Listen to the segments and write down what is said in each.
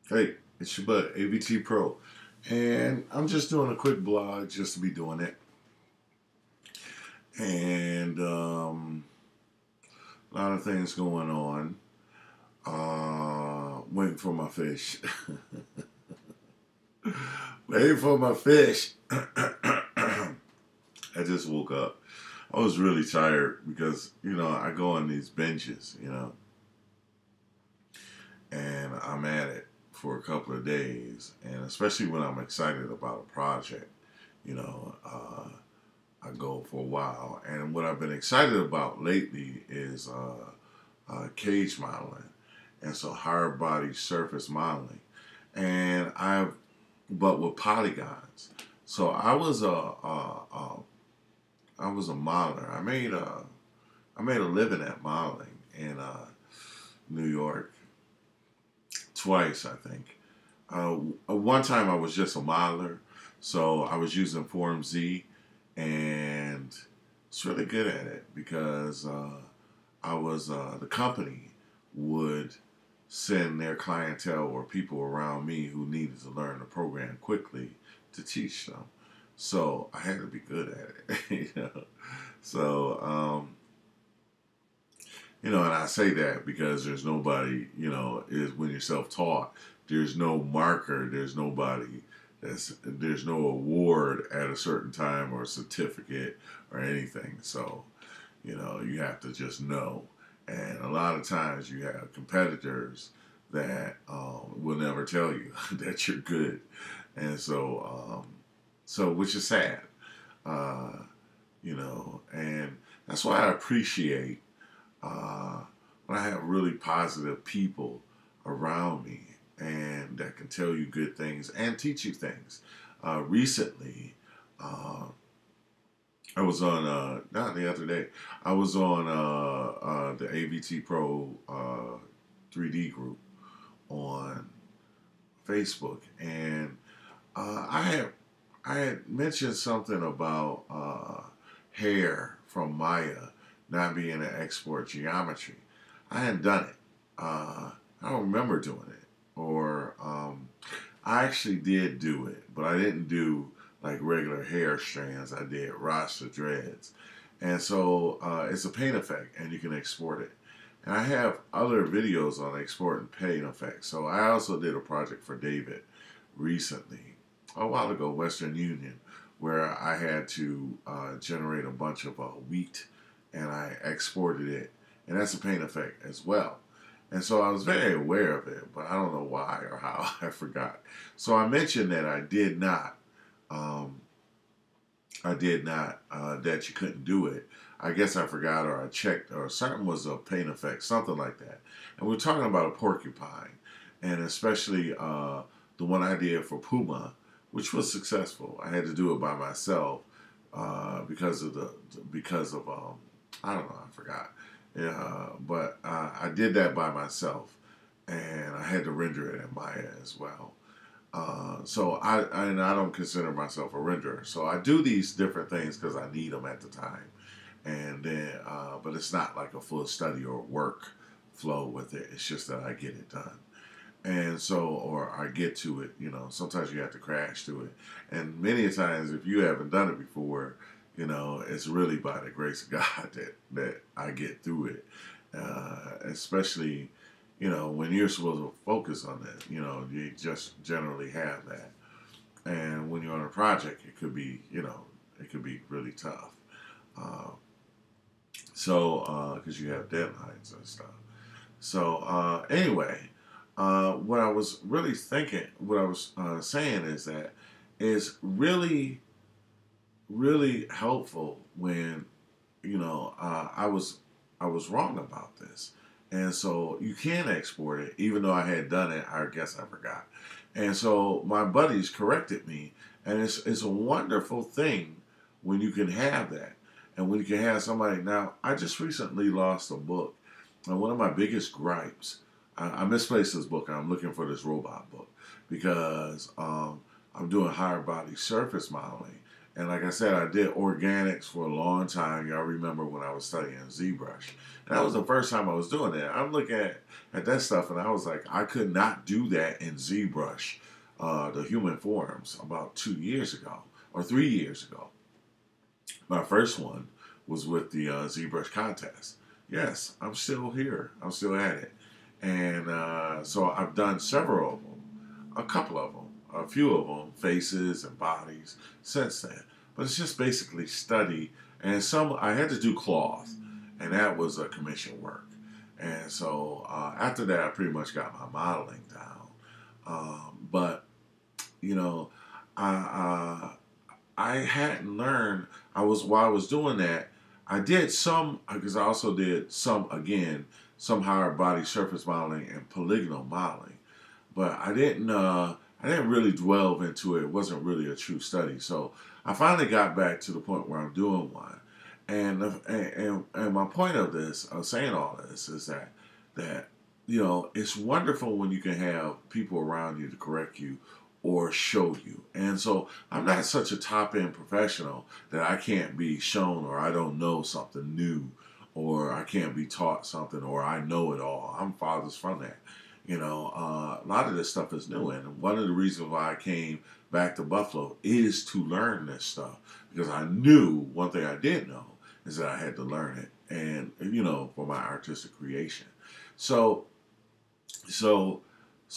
Hey, it's your bud, AVT Pro. And I'm just doing a quick blog just to be doing it. And a lot of things going on. Waiting for my fish. Waiting for my fish. I just woke up. I was really tired because, I go on these benches, and I'm at it for a couple of days. And especially when I'm excited about a project, you know, uh, I go for a while. And what I've been excited about lately is cage modeling, and so hard body surface modeling. And but with polygons. So I was a modeler. I made a living at modeling in New York twice, I think. One time I was just a modeler, so I was using Form Z, and it's really good at it because I was the company would send their clientele or people around me who needed to learn the program quickly to teach them. So I had to be good at it, So and I say that because there's nobody, is when you're self-taught, there's no marker, there's no award at a certain time or a certificate or anything. So, you have to just know. And a lot of times you have competitors that will never tell you that you're good. And so which is sad, uh, and that's why I appreciate uh, when I have really positive people around me and that can tell you good things and teach you things. Recently, uh, I was on, not the other day, I was on the AVT Pro 3D group on Facebook, and I had mentioned something about hair from Maya not being an export geometry. I hadn't done it. I don't remember doing it. Or I actually did do it, but I didn't do like regular hair strands. I did Rasta dreads. And so it's a paint effect, and you can export it. And I have other videos on exporting paint effects. So I also did a project for David recently, a while ago, Western Union, where I had to generate a bunch of wheat, and I exported it, and that's a paint effect as well. And so I was very aware of it, but I don't know why or how. I forgot. So I mentioned that um, that you couldn't do it. I guess I forgot, or I checked, or something was a paint effect, something like that. And we're talking about a porcupine, and especially the one I did for Puma, which was successful. I had to do it by myself because of I don't know, I forgot. Yeah, but I did that by myself, and I had to render it in Maya as well. So I don't consider myself a renderer. So I do these different things because I need them at the time, and then but it's not like a full study or work flow with it. It's just that I get it done. And so, or I get to it, sometimes you have to crash to it. And many times, if you haven't done it before, it's really by the grace of God that I get through it. Especially, when you're supposed to focus on that, you just generally have that. And when you're on a project, it could be, it could be really tough. Uh, because you have deadlines and stuff. So, anyway, what I was really thinking, what I was saying is that it's really, really helpful when I was wrong about this, and so you can export it, even though I had done it. I guess I forgot, and so my buddies corrected me, and it's a wonderful thing when you can have that, and when you can have somebody. Now, I just recently lost a book, and one of my biggest gripes, I misplaced this book. I'm looking for this robot book because I'm doing higher body surface modeling, And like I said, I did organics for a long time. Y'all remember when I was studying ZBrush. And that was the first time I was doing that. I'm looking at that stuff and I was like, I could not do that in ZBrush, the human forms, about 2 years ago or 3 years ago. My first one was with the ZBrush contest. Yes, I'm still here. I'm still at it. And so I've done several of them, a couple of them, a few of them, faces and bodies since then. But it's just basically study. And some, I had to do cloth, and that was a commission work. And so after that, I pretty much got my modeling down. But, you know, I hadn't learned, while I was doing that, I did some, because I also did some, again, some hard body surface modeling and polygonal modeling. But I didn't really delve into it. It wasn't really a true study. So I finally got back to the point where I'm doing one. And my point of this, of saying all this, is that you know, it's wonderful when you can have people around you to correct you or show you. And so I'm not such a top-end professional that I can't be shown or I don't know something new or I can't be taught something or I know it all. I'm farthest from that. You know, a lot of this stuff is new. And one of the reasons why I came back to Buffalo is to learn this stuff. Because I knew, one thing I did know, is that I had to learn it. And, you know, for my artistic creation. So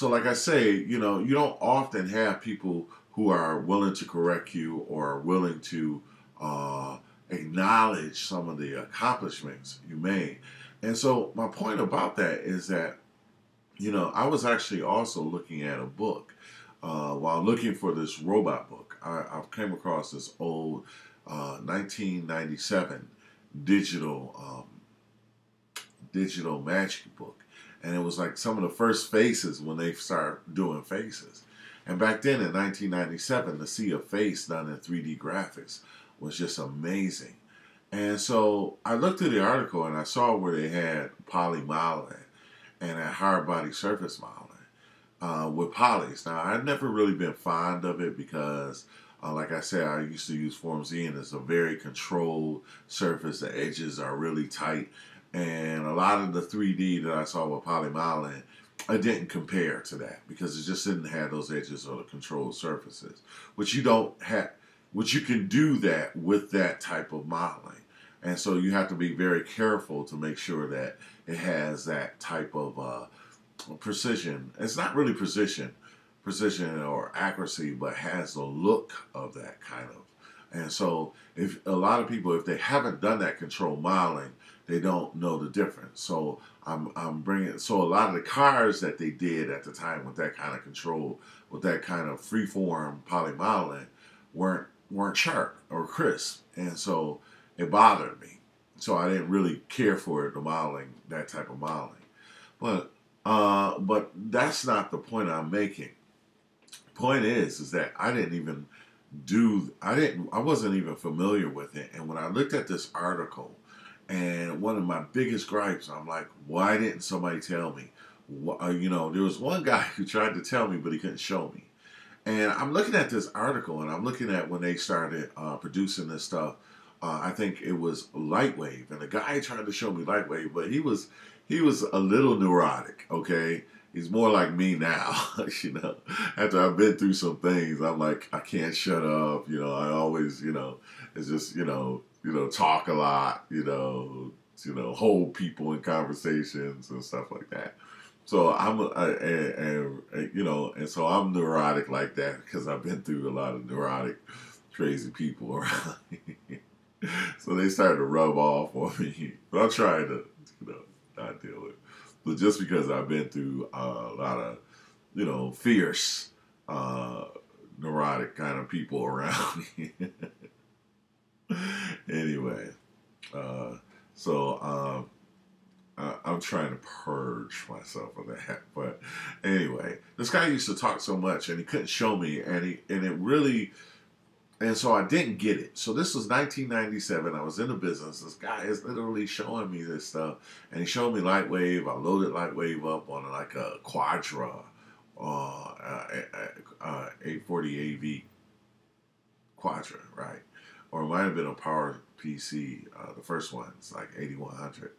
like I say, you know, you don't often have people who are willing to correct you or are willing to acknowledge some of the accomplishments you made. And so my point about that is that, you know, I was actually also looking at a book while looking for this robot book. I came across this old 1997 digital magic book. And it was like some of the first faces when they started doing faces. And back then in 1997, to see a face done in 3D graphics was just amazing. And so I looked at the article and I saw where they had poly modeling and a hard body surface modeling with polys. Now, I've never really been fond of it because, like I said, I used to use Form Z and it's a very controlled surface. The edges are really tight. And a lot of the 3D that I saw with poly modeling, I didn't compare to that because it just didn't have those edges or the controlled surfaces, which you don't have, which you can do that with that type of modeling. And so you have to be very careful to make sure that it has that type of precision. It's not really precision or accuracy, but has the look of that kind of. And so if a lot of people, if they haven't done that controlled modeling, they don't know the difference. So I'm bringing, so a lot of the cars that they did at the time with that kind of control, with that kind of freeform poly modeling, weren't sharp or crisp, and so it bothered me. So I didn't really care for the modeling, that type of modeling. But that's not the point I'm making. Point is that I wasn't even familiar with it. And when I looked at this article, and one of my biggest gripes, I'm like, why didn't somebody tell me? You know, there was one guy who tried to tell me, but he couldn't show me. And I'm looking at this article, and I'm looking at when they started producing this stuff. I think it was Lightwave, and the guy tried to show me Lightwave, but he was a little neurotic. Okay, he's more like me now. You know, after I've been through some things, I'm like, I can't shut up. You know, I always, you know, it's just, you know, talk a lot. You know, hold people in conversations and stuff like that. So you know, and so I'm neurotic like that because I've been through a lot of neurotic, crazy people around me. So they started to rub off on me, but I'm trying to, you know, not deal with it. But just because I've been through a lot of, you know, fierce, neurotic kind of people around me. Anyway, so I'm trying to purge myself of that. But anyway, this guy used to talk so much, and he couldn't show me, and so I didn't get it. So this was 1997. I was in the business. This guy is literally showing me this stuff, and he showed me Lightwave. I loaded Lightwave up on like a Quadra, 840 AV Quadra, right? or it might have been a Power PC. The first one, it's like 8100.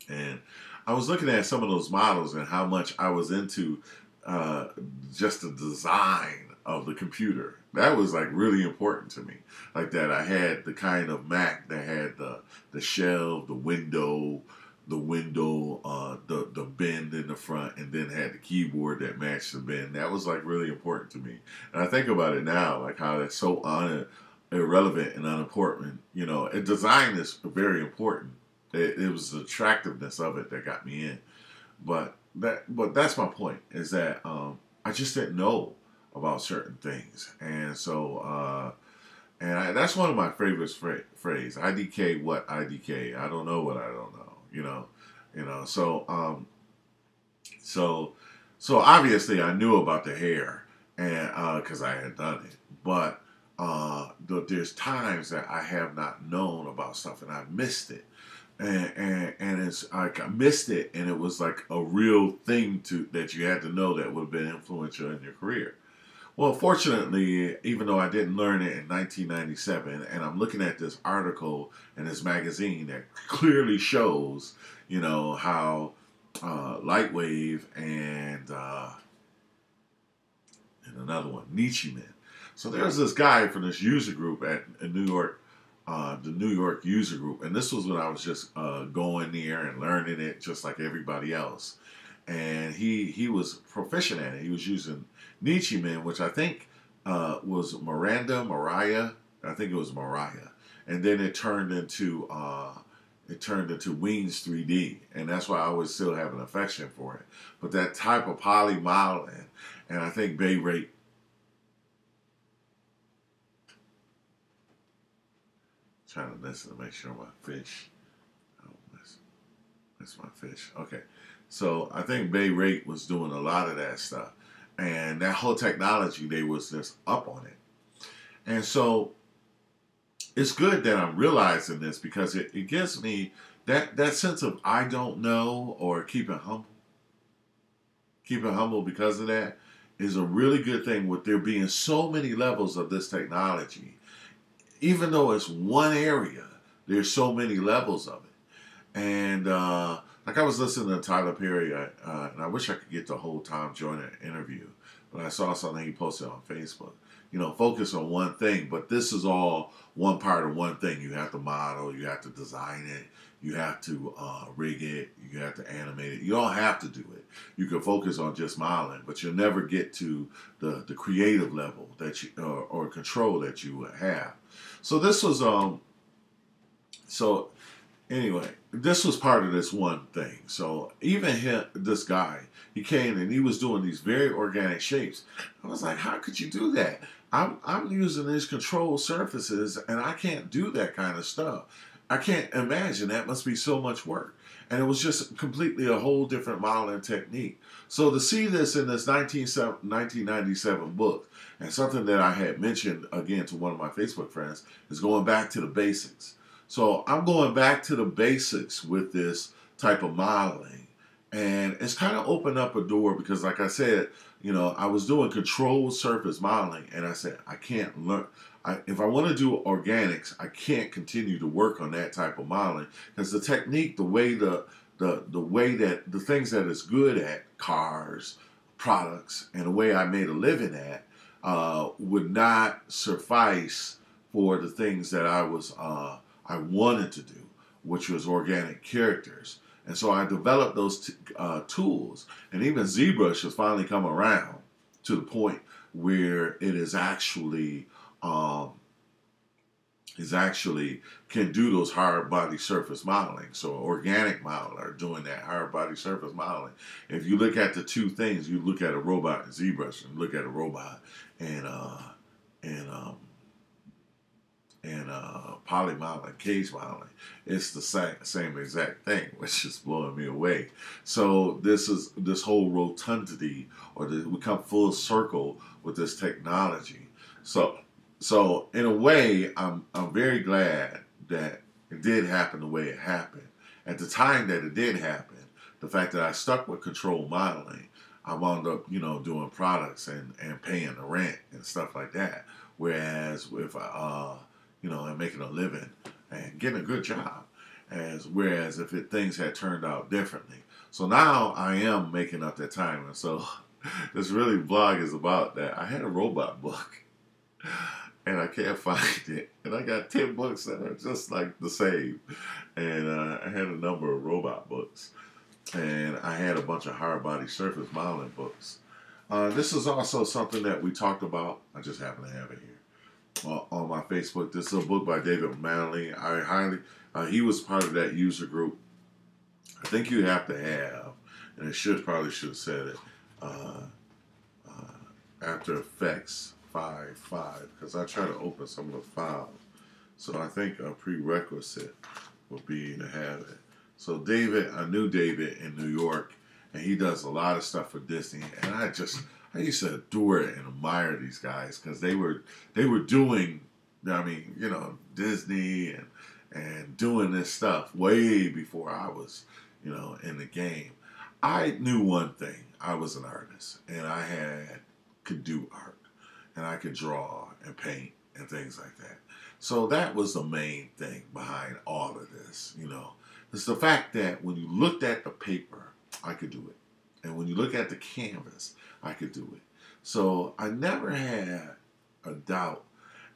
And I was looking at some of those models and how much I was into uh, just the design of the computer. That was like really important to me. Like that, I had the kind of Mac that had the shelf, the bend in the front, and then had the keyboard that matched the bend. That was like really important to me. And I think about it now, like how that's so irrelevant and unimportant. You know, design is very important. It was the attractiveness of it that got me in. But that's my point. Is that I just didn't know about certain things, and so that's one of my favorite phrase. IDK what IDK. I don't know what I don't know. So so obviously I knew about the hair, and because I had done it, but there's times that I have not known about stuff and I missed it. And it's like I missed it, and it was like a real thing that you had to know that would have been influential in your career. Well, fortunately, even though I didn't learn it in 1997, and I'm looking at this article in this magazine that clearly shows, how Lightwave and another one, Nietzscheman. So there's this guy from this user group at New York, the New York user group, and this was when I was just going there and learning it just like everybody else. And he was proficient at it. He was using Nietzscheman, which I think was Mariah. I think it was Mariah, and then it turned into Wings 3D, and that's why I always still have an affection for it. But that type of poly modeling, and I think Mayrate. Trying to listen to make sure my fish. I don't miss my fish. Okay, so I think Mayrate was doing a lot of that stuff, and that whole technology, they was just up on it. And so it's good that I'm realizing this, because it gives me that sense of I don't know, or keeping humble. Keeping humble because of that is a really good thing, with there being so many levels of this technology. Even though it's one area, there's so many levels of it. And like I was listening to Tyler Perry, and I wish I could get the whole Tom Joyner interview, but I saw something he posted on Facebook. Focus on one thing, but this is all one part of one thing. You have to model, you have to design it, you have to rig it, you have to animate it. You don't have to do it. You can focus on just modeling, but you'll never get to the creative level that you or control that you have. So this was anyway, this was part of this one thing. So even this guy, he came and he was doing these very organic shapes. I was like, how could you do that? I'm using these controlled surfaces, and I can't do that kind of stuff. I can't imagine. That must be so much work. And it was just completely a whole different modeling technique. So to see this in this 1997 book, and something that I had mentioned again to one of my Facebook friends, is going back to the basics. So I'm going back to the basics with this type of modeling. And it's kind of opened up a door, because like I said, I was doing controlled surface modeling, and I said, I can't learn. If I want to do organics, I can't continue to work on that type of modeling, because the technique, the way the way that the things that it's good at, cars, products, and the way I made a living at, would not suffice for the things that I wanted to do, which was organic characters. And so I developed those tools, and even ZBrush has finally come around to the point where it is actually can do those hard body surface modeling. So organic modeler are doing that hard body surface modeling. If you look at the two things, you look at a robot and ZBrush, and look at a robot and poly modeling, cage modeling, it's the same exact thing, which is blowing me away. So this whole rotundity, or we come full circle with this technology. So in a way, I'm very glad that it did happen the way it happened. At the time that it did happen, the fact that I stuck with control modeling, I wound up, doing products and paying the rent and stuff like that. Whereas if and making a living and getting a good job. Whereas if things had turned out differently. So now I am making up that time. And so this really blog is about that. I had a robot book and I can't find it. And I got 10 books that are just like the same. And I had a number of robot books. And I had a bunch of hard body surface modeling books. This is also something that we talked about. I just happen to have it here on my Facebook. This is a book by David Manley. He was part of that user group. I think you have to have, and it probably should have said it, After Effects 5.5, because I try to open some of the files. So I think a prerequisite would be to have it. So I knew David in New York, and he does a lot of stuff for Disney, and I used to adore and admire these guys because they were doing, Disney and doing this stuff way before I was, in the game. I knew one thing: I was an artist, and could do art, and I could draw and paint and things like that. So that was the main thing behind all of this, It's the fact that when you looked at the paper, I could do it. And when you look at the canvas, I could do it. So I never had a doubt.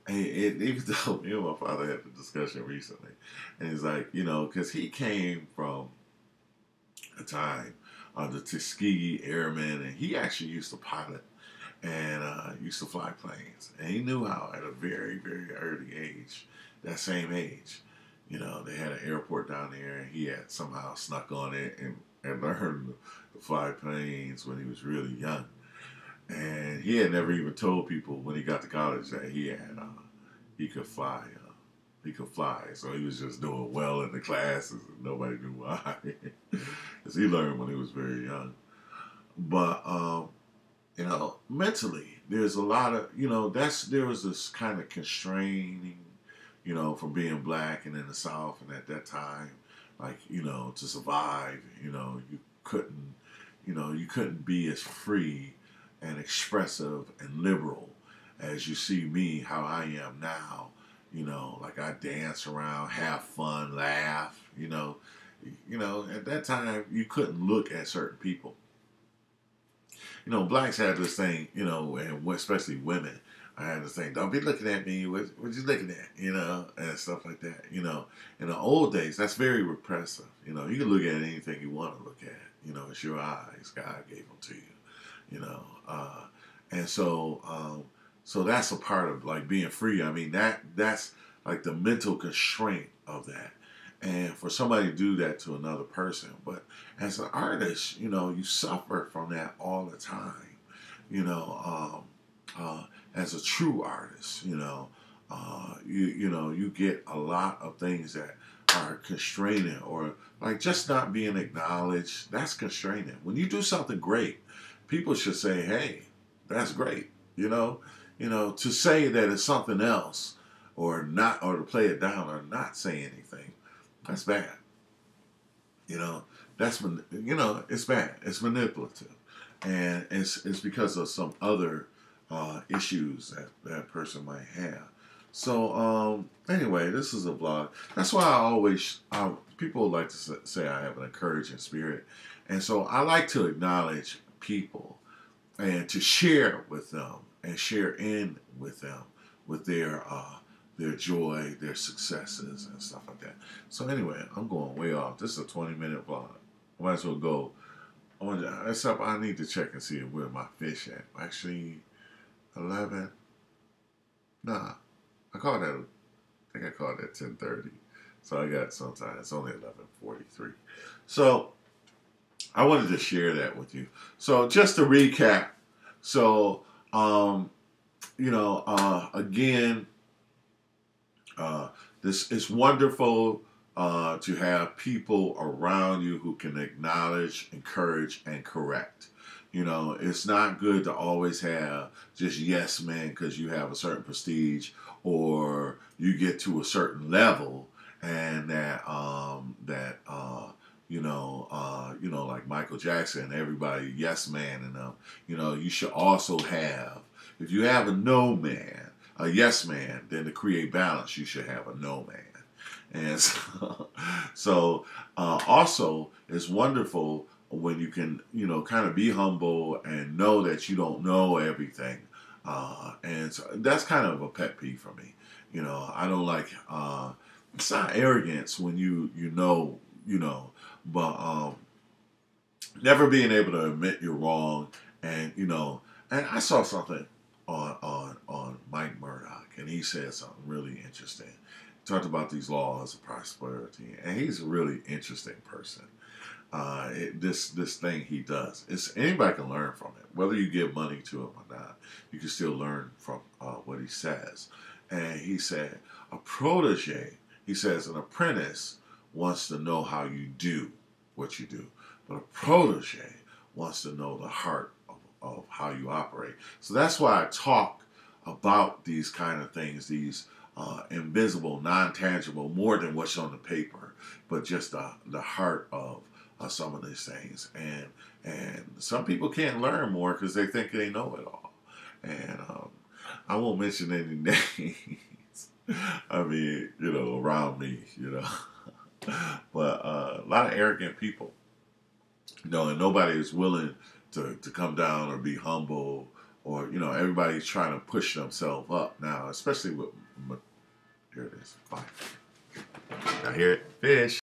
And even though me and my father had the discussion recently, and he's like, because he came from a time of the Tuskegee Airmen, and he actually used to pilot and used to fly planes. And he knew how at a very, very early age, that same age, they had an airport down there, and he had somehow snuck on it and learned to fly planes when he was really young. And he had never even told people when he got to college that he could fly. He could fly, so he was just doing well in the classes, and nobody knew why, because he learned when he was very young. But mentally, there's a lot of there was this kind of constraining, from being black and in the South, and at that time, like to survive, you couldn't be as free and expressive and liberal as you see me, how I am now. Like I dance around, have fun, laugh. At that time you couldn't look at certain people. Blacks had this thing, and especially women. I had this thing, don't be looking at me, what you looking at, and stuff like that. In the old days, that's very repressive. You can look at anything you want to look at. It's your eyes. God gave them to you. And so that's a part of like being free. I mean, that's like the mental constraint of that. And for somebody to do that to another person. But as an artist, you suffer from that all the time. As a true artist, you get a lot of things that are constraining, or like just not being acknowledged. That's constraining. When you do something great, people should say, "Hey, that's great." To say that it's something else, or not, or to play it down, or not say anything, that's bad. It's bad. It's manipulative, and it's because of some other issues that person might have. So anyway, this is a vlog. That's why people like to say I have an encouraging spirit, and so I like to acknowledge people and to share with them and share in with them with their joy, their successes, and stuff like that. So anyway, I'm going way off. This is a 20-minute vlog. I might as well go. Except I need to check and see where my fish at. Actually, 11. Nah, I think I called at 10:30. So I got some time. It's only 11:43. So I wanted to share that with you. So just to recap. So again, this is wonderful to have people around you who can acknowledge, encourage, and correct. It's not good to always have just yes men because you have a certain prestige or you get to a certain level, and like Michael Jackson, everybody yes man, and you should also have, if you have a no man, a yes man, then to create balance, you should have a no man. And also, it's wonderful when you can, kind of be humble and know that you don't know everything. And so that's kind of a pet peeve for me. I don't like, it's not arrogance when but never being able to admit you're wrong. And I saw something on Mike Murdoch, and he said something really interesting. He talked about these laws of prosperity, and he's a really interesting person. This thing he does, anybody can learn from it. Whether you give money to him or not, you can still learn from what he says. And he said, a protege, he says, an apprentice wants to know how you do what you do, but a protege wants to know the heart of how you operate. So that's why I talk about these kind of things, these invisible, non-tangible, more than what's on the paper, but just the heart of some of these things. And some people can't learn more because they think they know it all. And I won't mention any names. I mean, around me, but a lot of arrogant people, and nobody is willing to come down or be humble, or everybody's trying to push themselves up now, especially with here it is. Bye. I hear it. Fish.